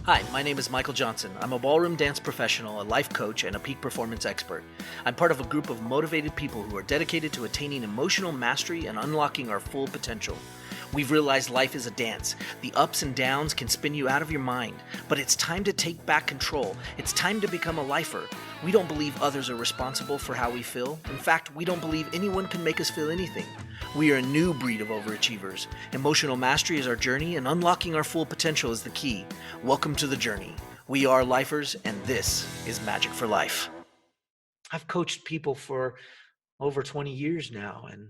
Hi, my name is Michael Johnson. I'm a ballroom dance professional, a life coach, and a peak performance expert. I'm part of a group of motivated people who are dedicated to attaining emotional mastery and unlocking our full potential. We've realized life is a dance. The ups and downs can spin you out of your mind, but it's time to take back control. It's time to become a lifer. We don't believe others are responsible for how we feel. In fact, we don't believe anyone can make us feel anything. We are a new breed of overachievers. Emotional mastery is our journey, and unlocking our full potential is the key. Welcome to the journey. We are lifers, and this is Magic for Life. I've coached people for over 20 years now, and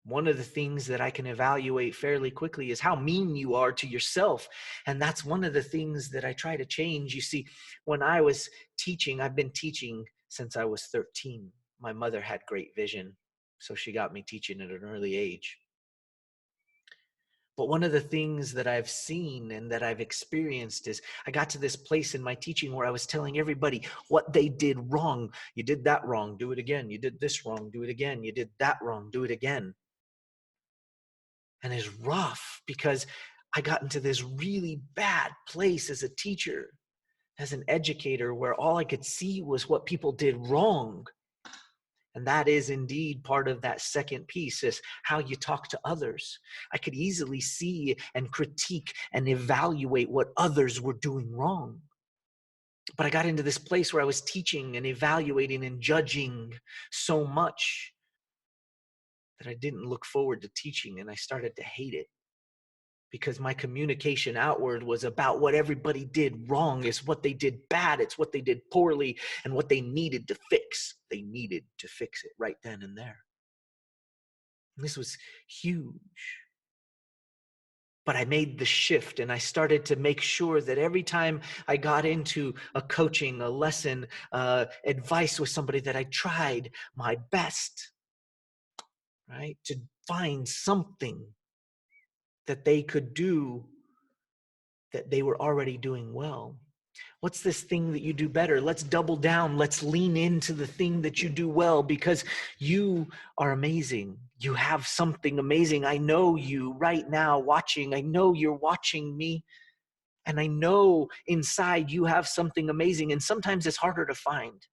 one of the things that I can evaluate fairly quickly is how mean you are to yourself. And that's one of the things that I try to change. You see, when I was teaching, I've been teaching since I was 13. My mother had great vision, so she got me teaching at an early age. But one of the things that I've seen and that I've experienced is I got to this place in my teaching where I was telling everybody what they did wrong. You did that wrong, do it again. You did this wrong, do it again. You did that wrong, do it again. And it's rough because I got into this really bad place as a teacher, as an educator, where all I could see was what people did wrong. And that is indeed part of that second piece, is how you talk to others. I could easily see and critique and evaluate what others were doing wrong. But I got into this place where I was teaching and evaluating and judging so much that I didn't look forward to teaching, and I started to hate it. Because my communication outward was about what everybody did wrong. It's what they did bad. It's what they did poorly and what they needed to fix. They needed to fix it right then and there. And this was huge. But I made the shift, and I started to make sure that every time I got into a coaching, a lesson, advice with somebody, that I tried my best, right, to find something that they could do that they were already doing well. What's this thing that you do better? Let's double down. Let's lean into the thing that you do well, because you are amazing. You have something amazing. I know you right now watching. I know you're watching me. And I know inside you have something amazing. And sometimes it's harder to find,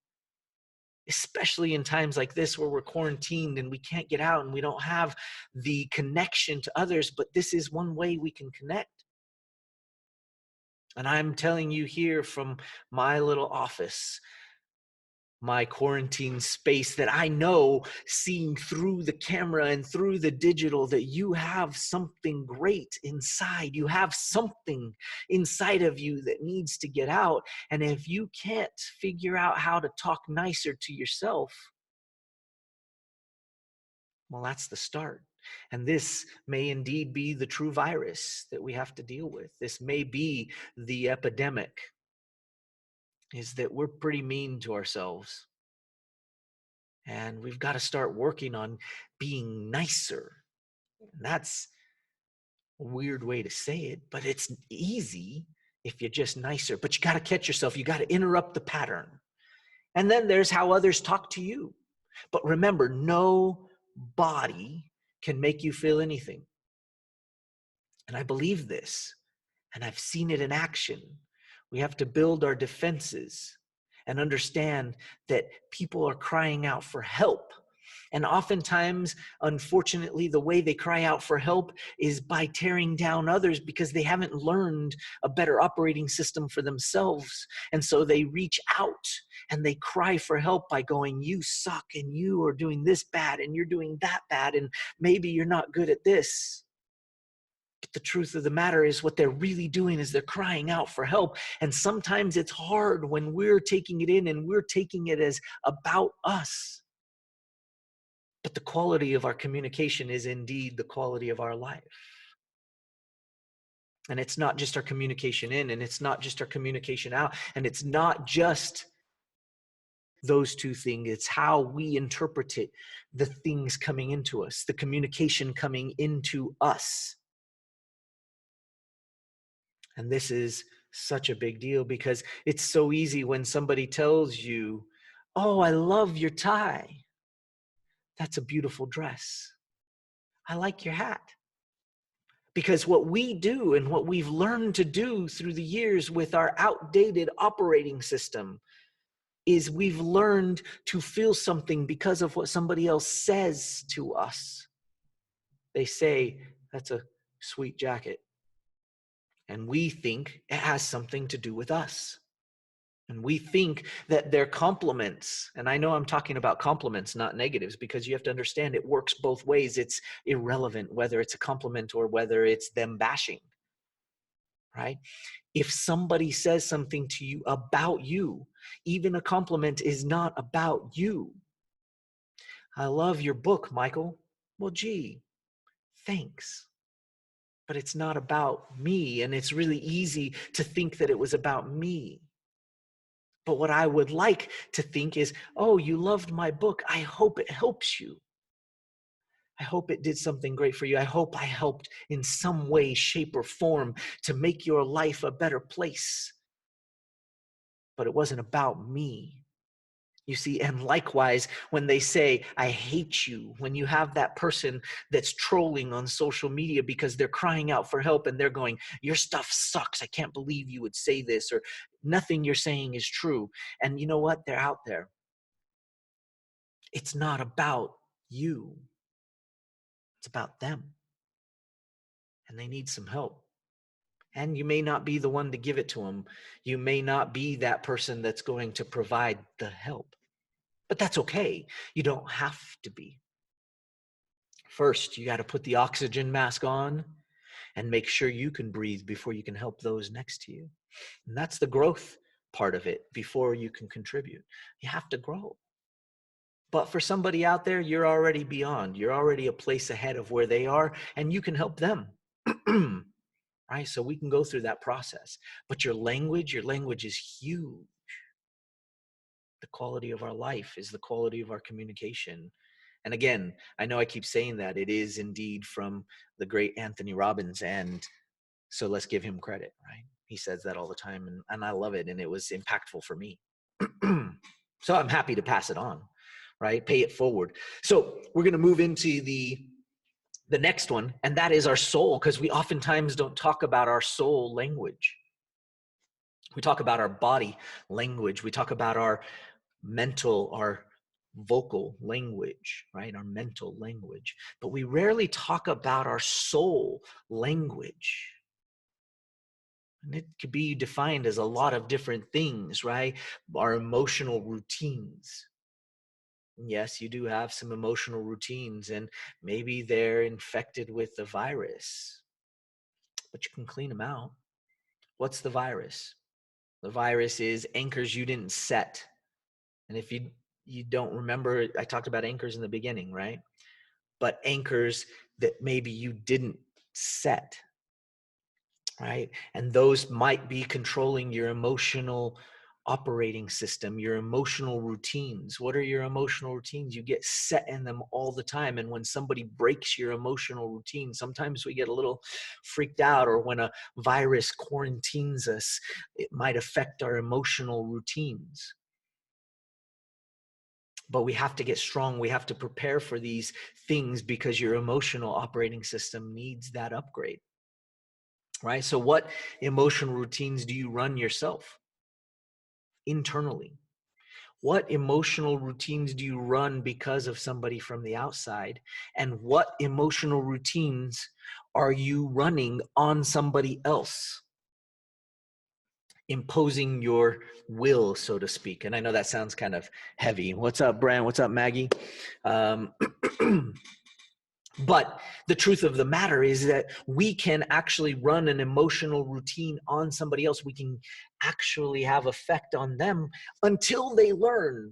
especially in times like this where we're quarantined and we can't get out and we don't have the connection to others. But this is one way we can connect. And I'm telling you here from my little office, my quarantine space, that I know, seeing through the camera and through the digital, that you have something great inside. You have something inside of you that needs to get out. And if you can't figure out how to talk nicer to yourself, well, that's the start. And this may indeed be the true virus that we have to deal with. This may be the epidemic, is that we're pretty mean to ourselves. And we've got to start working on being nicer. And that's a weird way to say it, but it's easy if you're just nicer. But you got to catch yourself. You got to interrupt the pattern. And then there's how others talk to you. But remember, no body can make you feel anything. And I believe this, and I've seen it in action. We have to build our defenses and understand that people are crying out for help. And oftentimes, unfortunately, the way they cry out for help is by tearing down others, because they haven't learned a better operating system for themselves. And so they reach out and they cry for help by going, you suck, and you are doing this bad, and you're doing that bad, and maybe you're not good at this. But the truth of the matter is, what they're really doing is they're crying out for help. And sometimes it's hard when we're taking it in and we're taking it as about us. But the quality of our communication is indeed the quality of our life. And it's not just our communication in, and it's not just our communication out, and it's not just those two things. It's how we interpret it, the things coming into us, the communication coming into us. And this is such a big deal, because it's so easy when somebody tells you, oh, I love your tie. That's a beautiful dress. I like your hat. Because what we do and what we've learned to do through the years with our outdated operating system is we've learned to feel something because of what somebody else says to us. They say, "That's a sweet jacket." And we think it has something to do with us. And we think that they're compliments. And I know I'm talking about compliments, not negatives, because you have to understand it works both ways. It's irrelevant whether it's a compliment or whether it's them bashing, right? If somebody says something to you about you, even a compliment is not about you. "I love your book, Michael." Well, gee, thanks. But it's not about me. And it's really easy to think that it was about me. But what I would like to think is, "Oh, you loved my book. I hope it helps you. I hope it did something great for you. I hope I helped in some way, shape, or form to make your life a better place." But it wasn't about me. You see, and likewise, when they say, "I hate you," when you have that person that's trolling on social media because they're crying out for help and they're going, "Your stuff sucks. I can't believe you would say this," or "Nothing you're saying is true." And you know what? They're out there. It's not about you. It's about them. And they need some help. And you may not be the one to give it to them. You may not be that person that's going to provide the help. But that's okay. You don't have to be. First, you got to put the oxygen mask on and make sure you can breathe before you can help those next to you. And that's the growth part of it before you can contribute. You have to grow. But for somebody out there, you're already beyond. You're already a place ahead of where they are, and you can help them. Right? So we can go through that process. But your language is huge. The quality of our life is the quality of our communication. And again, I know I keep saying that. It is indeed from the great Anthony Robbins. And so let's give him credit, right? He says that all the time. And I love it. And it was impactful for me. So I'm happy to pass it on, right? Pay it forward. So we're going to move into the next one, and that is our soul, because we oftentimes don't talk about our soul language. We talk about our body language. We talk about our mental, our vocal language, right? Our mental language. But we rarely talk about our soul language. And it could be defined as a lot of different things, right? Our emotional routines. Yes, you do have some emotional routines, and maybe they're infected with the virus, but you can clean them out. What's the virus? The virus is anchors you didn't set. And if you don't remember, I talked about anchors in the beginning, right? But anchors that maybe you didn't set, right? And those might be controlling your emotional operating system, your emotional routines. What are your emotional routines? You get set in them all the time. And when somebody breaks your emotional routine, sometimes we get a little freaked out, or when a virus quarantines us, it might affect our emotional routines. But we have to get strong. We have to prepare for these things because your emotional operating system needs that upgrade, right? So what emotional routines do you run yourself internally? What emotional routines do you run because of somebody from the outside? And what emotional routines are you running on somebody else? Imposing your will, so to speak. And I know that sounds kind of heavy. What's up, Brian? What's up, Maggie? But the truth of the matter is that we can actually run an emotional routine on somebody else. We can actually have effect on them until they learn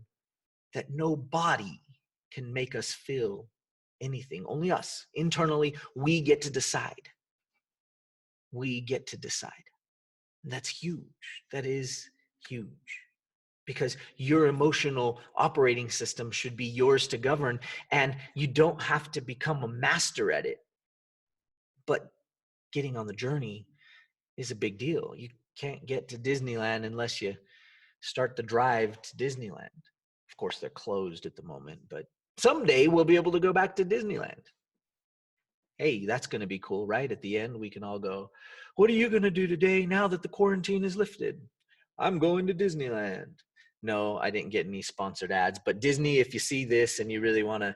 that nobody can make us feel anything. Only us. Internally, we get to decide. We get to decide. That's huge. That is huge. Because your emotional operating system should be yours to govern, and you don't have to become a master at it. But getting on the journey is a big deal. You can't get to Disneyland unless you start the drive to Disneyland. Of course, they're closed at the moment, but someday we'll be able to go back to Disneyland. Hey, that's going to be cool, right? At the end, we can all go, what are you going to do today now that the quarantine is lifted? I'm going to Disneyland. No, I didn't get any sponsored ads, but Disney, if you see this and you really want to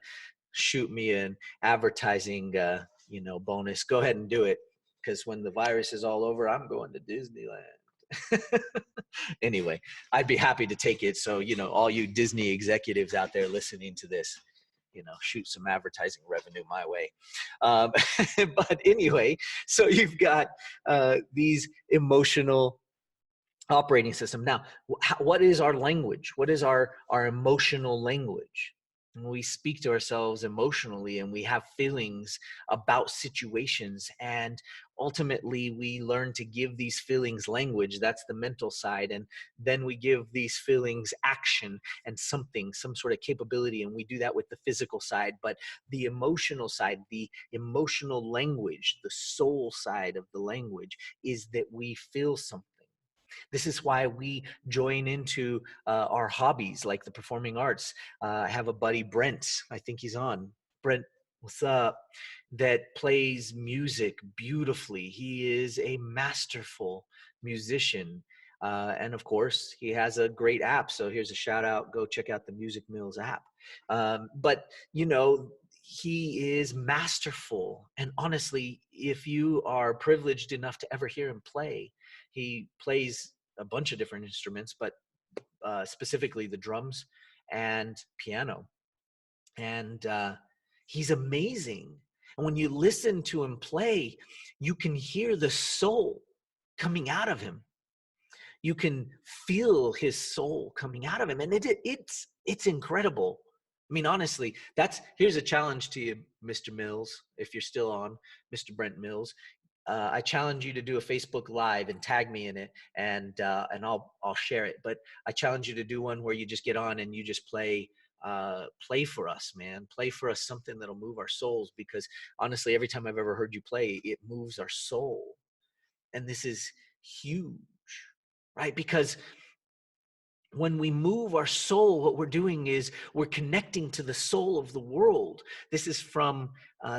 shoot me an advertising, bonus, go ahead and do it. Because when the virus is all over, I'm going to Disneyland. Anyway, I'd be happy to take it. So, all you Disney executives out there listening to this, shoot some advertising revenue my way. Um, but anyway, so you've got these emotional operating system. Now, what is our language? What is our emotional language? When we speak to ourselves emotionally and we have feelings about situations, and ultimately we learn to give these feelings language. That's the mental side. And then we give these feelings action and some sort of capability. And we do that with the physical side. But the emotional side, the emotional language, the soul side of the language is that we feel something. This is why we join into our hobbies like the performing arts. I have a buddy, Brent, I think he's on. Brent, what's up? That plays music beautifully. He is a masterful musician. And of course, he has a great app. So here's a shout out. Go check out the Music Mills app. But, he is masterful. And honestly, if you are privileged enough to ever hear him play, he plays a bunch of different instruments, but specifically the drums and piano. And he's amazing. And when you listen to him play, you can hear the soul coming out of him. You can feel his soul coming out of him. And it's incredible. I mean, honestly, here's a challenge to you, Mr. Mills, if you're still on, Mr. Brent Mills. I challenge you to do a Facebook Live and tag me in it, and I'll share it. But I challenge you to do one where you just get on and you just play for us, man. Play for us something that'll move our souls, because honestly, every time I've ever heard you play, it moves our soul. And this is huge, right? Because when we move our soul, what we're doing is we're connecting to the soul of the world. This is from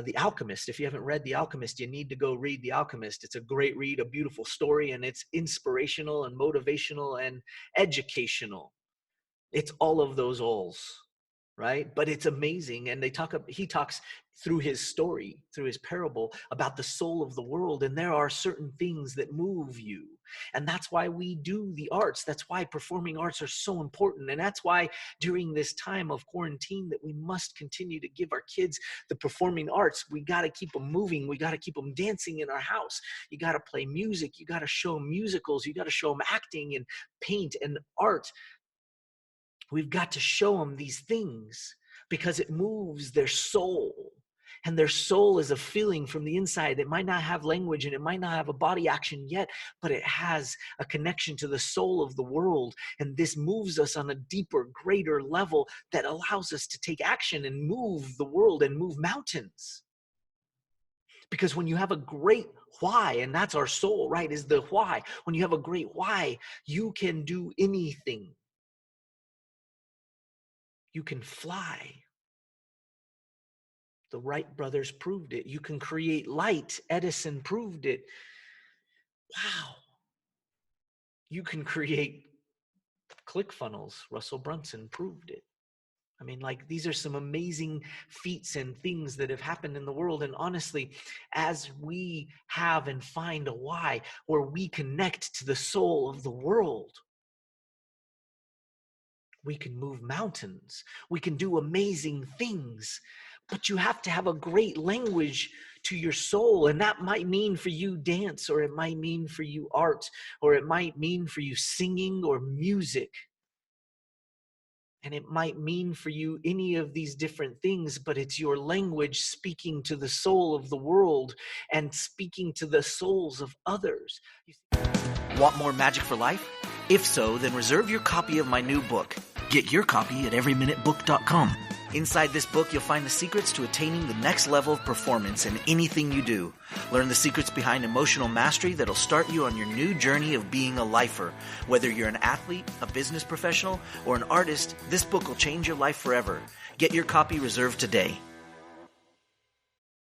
The Alchemist. If you haven't read The Alchemist, you need to go read The Alchemist. It's a great read, a beautiful story, and it's inspirational and motivational and educational. It's all of those alls, right? But it's amazing. And he talks through his story, through his parable, about the soul of the world. And there are certain things that move you. And that's why we do the arts. That's why performing arts are so important. And that's why during this time of quarantine that we must continue to give our kids the performing arts. We got to keep them moving. We got to keep them dancing in our house. You got to play music. You got to show them musicals. You got to show them acting and paint and art. We've got to show them these things because it moves their soul. And their soul is a feeling from the inside. It might not have language and it might not have a body action yet, but it has a connection to the soul of the world. And this moves us on a deeper, greater level that allows us to take action and move the world and move mountains. Because when you have a great why, and that's our soul, right, is the why. When you have a great why, you can do anything. You can fly. The Wright brothers proved it. You can create light. Edison proved it. Wow. You can create ClickFunnels. Russell Brunson proved it. I mean, these are some amazing feats and things that have happened in the world. And honestly, as we have and find a why, where we connect to the soul of the world, we can move mountains. We can do amazing things. But you have to have a great language to your soul. And that might mean for you dance, or it might mean for you art, or it might mean for you singing or music. And it might mean for you any of these different things, but it's your language speaking to the soul of the world and speaking to the souls of others. Want more magic for life? If so, then reserve your copy of my new book. Get your copy at everyminutebook.com. Inside this book, you'll find the secrets to attaining the next level of performance in anything you do. Learn the secrets behind emotional mastery that'll start you on your new journey of being a lifer. Whether you're an athlete, a business professional, or an artist, this book will change your life forever. Get your copy reserved today.